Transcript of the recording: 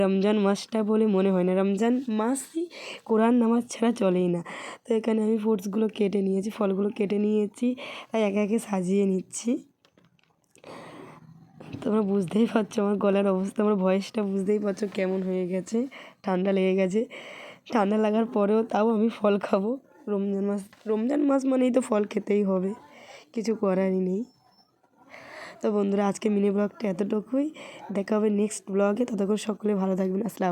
রমজান মাসটা বলে মনে হয় না, রমজান মাসই কোরআন নামাজ ছাড়া চলেই না। তো এখানে আমি ফ্রুটসগুলো কেটে নিয়েছি, ফলগুলো কেটে নিয়েছি, তাই একে একে সাজিয়ে নিচ্ছি। তোমরা বুঝতেই পারছো আমার গলার অবস্থা, আমার ভয়েসটা বুঝতেই পারছো কেমন হয়ে গেছে, ঠান্ডা লেগে গেছে। ঠান্ডা লাগার পরেও তাও আমি ফল খাবো। রমজান মাস মানেই তো ফল খেতেই হবে, কিছু করারই নেই। তো বন্ধুরা, আজকে মিনি ব্লগটা এতটুকুই। দেখা হবে নেক্সট ব্লগে। ততক্ষণ সকলে ভালো থাকবেন। আসসালাম।